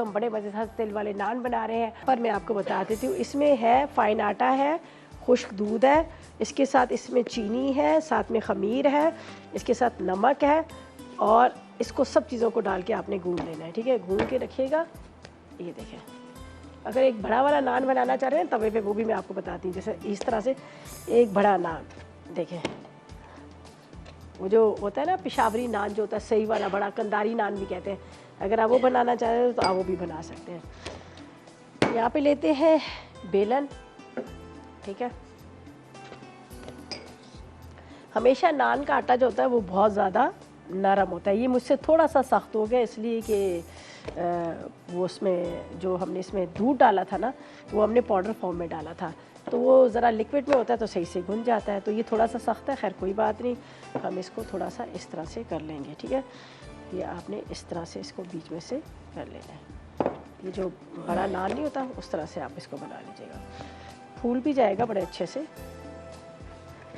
हम बड़े मज़ेदार तेल वाले नान बना रहे हैं। पर मैं आपको बता देती हूँ, इसमें है फाइन आटा है, खुश्क दूध है, इसके साथ इसमें चीनी है, साथ में ख़मीर है, इसके साथ नमक है और इसको सब चीज़ों को डाल के आपने गूंद लेना है। ठीक है, गूंद के रखिएगा। ये देखें, अगर एक बड़ा वाला नान बनाना चाह रहे हैं तवे पे, वो भी मैं आपको बताती हूँ। जैसे इस तरह से एक बड़ा नान देखें, वो जो होता है ना पिशावरी नान जो होता है, सही वाला बड़ा कंदारी नान भी कहते हैं, अगर आप वो बनाना चाहते हैं तो आप वो भी बना सकते हैं। यहाँ पे लेते हैं बेलन। ठीक है, हमेशा नान का आटा जो होता है वो बहुत ज़्यादा नरम होता है। ये मुझसे थोड़ा सा सख्त हो गया इसलिए कि वो उसमें जो हमने इसमें दूध डाला था ना, वो हमने पाउडर फॉर्म में डाला था, तो वो ज़रा लिक्विड में होता है तो सही से घुल जाता है, तो ये थोड़ा सा सख्त है। खैर कोई बात नहीं, हम इसको थोड़ा सा इस तरह से कर लेंगे। ठीक है, ये आपने इस तरह से इसको बीच में से कर लेना है। ये जो बड़ा नान नहीं होता उस तरह से आप इसको बना लीजिएगा, फूल भी जाएगा बड़े अच्छे से।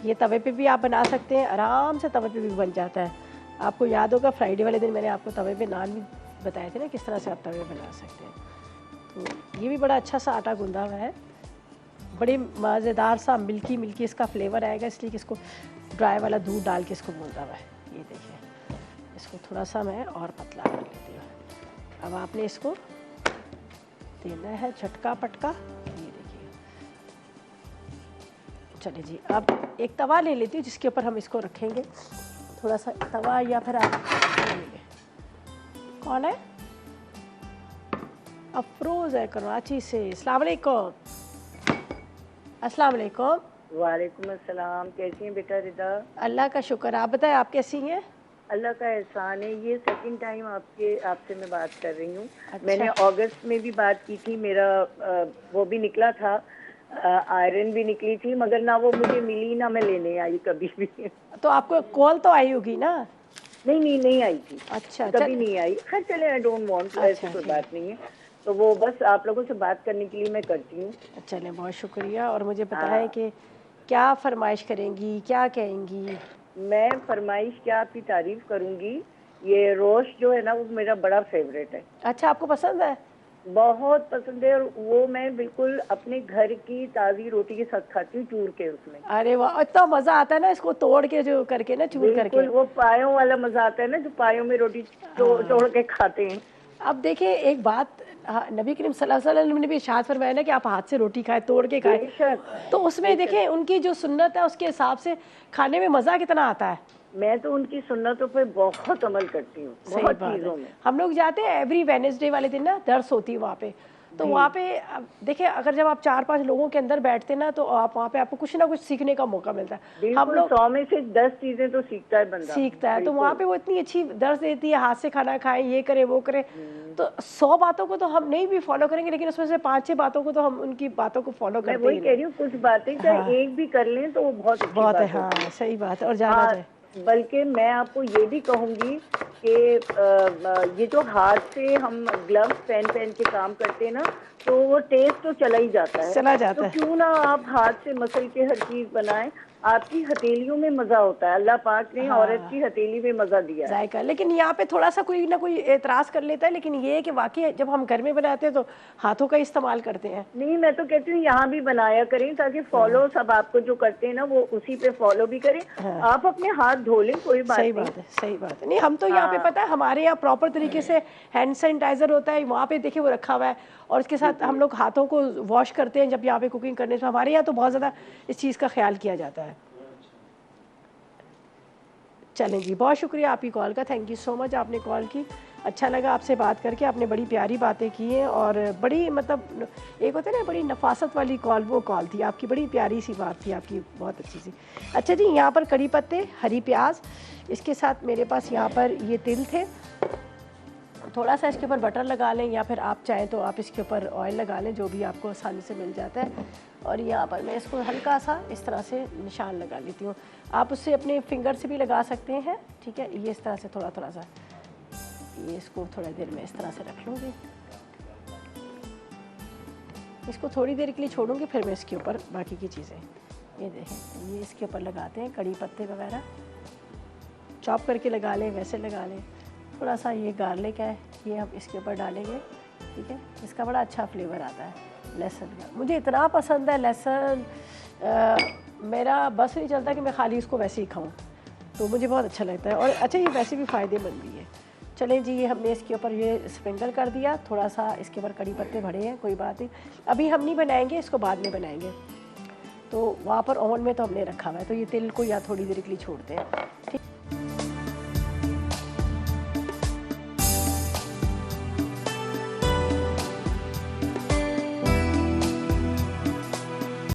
ये तवे पे भी आप बना सकते हैं, आराम से तवे पे भी बन जाता है। आपको याद होगा फ्राइडे वाले दिन मैंने आपको तवे पे नान भी बताए थे ना, किस तरह से आप तवे बना सकते हैं। तो ये भी बड़ा अच्छा सा आटा गूंदा हुआ है, बड़े मज़ेदार सा मिल्की मिल्की इसका फ्लेवर आएगा, इसलिए कि इसको ड्राई वाला दूध डाल के इसको गूंदा हुआ है। ये देखिए, इसको थोड़ा सा मैं और पतला कर लेती हूँ। अब आपने इसको देना है झटका पटका। ये देखिए, चलिए जी, अब एक तवा ले लेती हूँ जिसके ऊपर हम इसको रखेंगे। थोड़ा सा तवा या फिर आप कौन है? अफरोज़ है कराची से। अस्सलाम वालेकुम। अस्सलाम वालेकुम। वालेकुम अस्सलाम। कैसी हैं बेटा रिदा? अल्लाह का शुक्र, आप बताएं आप कैसी हैं? अल्लाह का एहसान है। ये सेकंड टाइम आपसे मैं बात कर रही हूँ। अच्छा। मैंने अगस्त में भी बात की थी, मेरा वो भी निकला था, आयरन भी निकली थी, मगर ना वो मुझे मिली ना मैं लेने आई कभी भी। तो आपको कॉल तो आई होगी ना? नहीं आई थी। अच्छा, कभी नहीं आई। खैर चले, आई डोंट वांट, ऐसी कोई बात नहीं है। तो वो बस आप लोगों से बात करने के लिए मैं करती हूँ। चले, बहुत शुक्रिया। और मुझे बताएं कि क्या फरमाइश करेंगी, क्या कहेंगी? मैं फरमाइश क्या आपकी तारीफ करूंगी। ये रोस्ट जो है ना वो मेरा बड़ा फेवरेट है। अच्छा, आपको पसंद है? बहुत पसंद है, और वो मैं बिल्कुल अपने घर की ताज़ी रोटी के साथ खाती हूँ, चूर के उसमें। अरे वाह, इतना मज़ा आता है ना इसको तोड़ के जो करके ना, चूर करके। बिल्कुल वो पायों वाला मजा आता है ना, जो पायों में रोटी तोड़ के खाते हैं। अब देखिए एक बात, नबी करीम सल्लल्लाहु अलैहि वसल्लम ने भी इरशाद फरमाया ना कि आप हाथ से रोटी खाएं, तोड़ के खाएं। बेशक। तो उसमें देखिए उनकी जो सुन्नत है उसके हिसाब से खाने में मज़ा कितना आता है। मैं तो उनकी सुन्नतों पे बहुत अमल करती हूँ, बहुत चीज़ों में। हम लोग जाते हैं एवरी वेडनेसडे वाले दिन ना, दर्स होती है वहाँ पे, तो वहाँ पे देखिए अगर जब आप 4-5 लोगों के अंदर बैठते ना, तो आप वहाँ पे आपको कुछ ना कुछ सीखने का मौका मिलता है। हम लोग 100 में से 10 चीजें तो सीखता है बंदा, सीखता है। तो वहाँ पे वो इतनी अच्छी दर्स देती है, हाथ से खाना खाएं, ये करे वो करे। तो 100 बातों को तो हम नहीं भी फॉलो करेंगे, लेकिन उसमें से 5-6 बातों को तो हम उनकी बातों को फॉलो करते हैं। मैं वही कह रही हूँ, कुछ बातें चाहे एक भी कर लें तो वो बहुत अच्छी बात है। हाँ, सही बात है। और जाना चाहिए। बल्कि मैं आपको ये भी कहूँगी कि ये जो हाथ से हम ग्लव्स पहन के काम करते हैं ना, तो वो टेस्ट तो चला ही जाता है। तो क्यों ना आप हाथ से मसल के हर चीज़ बनाएं। आपकी हथेलियों में मज़ा होता है, अल्लाह पाक ने औरत की हथेली में मज़ा दिया है, जायका। लेकिन यहाँ पे थोड़ा सा कोई ना कोई एतराज़ कर लेता है, लेकिन ये है कि वाकई जब हम घर में बनाते हैं तो हाथों का इस्तेमाल करते हैं। नहीं, मैं तो कहती हूँ यहाँ भी बनाया करें, ताकि फॉलो सब आपको जो करते हैं ना वो उसी पे फॉलो भी करें। आप अपने हाथ धो लें, कोई बात नहीं। सही बात है। नहीं, हम तो यहाँ पे पता है हमारे यहाँ प्रॉपर तरीके से हैंड सैनिटाइजर होता है, वहाँ पे देखिए वो रखा हुआ है, और उसके साथ हम लोग हाथों को वॉश करते हैं जब यहाँ पे कुकिंग करने से। हमारे यहाँ तो बहुत ज़्यादा इस चीज़ का ख्याल किया जाता है। चलें जी, बहुत शुक्रिया आपकी कॉल का, थैंक यू सो मच, आपने कॉल की। अच्छा लगा आपसे बात करके, आपने बड़ी प्यारी बातें की हैं, और बड़ी मतलब एक होता है ना बड़ी नफासत वाली कॉल, वो कॉल थी आपकी, बड़ी प्यारी सी बात थी आपकी, बहुत अच्छी सी। अच्छा जी, यहाँ पर कड़ी पत्ते, हरी प्याज, इसके साथ मेरे पास यहाँ पर ये तिल थे। थोड़ा सा इसके ऊपर बटर लगा लें, या फिर आप चाहें तो आप इसके ऊपर ऑयल लगा लें, जो भी आपको आसानी से मिल जाता है। और यहाँ पर मैं इसको हल्का सा इस तरह से निशान लगा लेती हूँ। आप उससे अपने फिंगर से भी लगा सकते हैं। ठीक है, ये इस तरह से थोड़ा थोड़ा सा, ये इसको थोड़ा देर में इस तरह से रख लूँगी, इसको थोड़ी देर के लिए छोड़ूंगी, फिर मैं इसके ऊपर बाकी की चीज़ें, ये देखें, ये इसके ऊपर लगाते हैं, कड़ी पत्ते वगैरह चॉप करके लगा लें, वैसे लगा लें। थोड़ा सा ये गार्लिक है, ये हम इसके ऊपर डालेंगे। ठीक है, इसका बड़ा अच्छा फ्लेवर आता है लहसुन का। मुझे इतना पसंद है लहसुन, मेरा बस नहीं चलता कि मैं खाली इसको वैसे ही खाऊं, तो मुझे बहुत अच्छा लगता है। और अच्छा ये वैसे भी फ़ायदेमंद भी है। चलें जी, ये हमने इसके ऊपर ये स्प्रिंकल कर दिया, थोड़ा सा इसके ऊपर कड़ी पत्ते भरे हैं, कोई बात नहीं, अभी हम नहीं बनाएंगे, इसको बाद में बनाएंगे। तो वहाँ पर ओवन में तो हमने रखा हुआ है, तो ये तिल को या थोड़ी देर के लिए छोड़ते हैं, ठीक।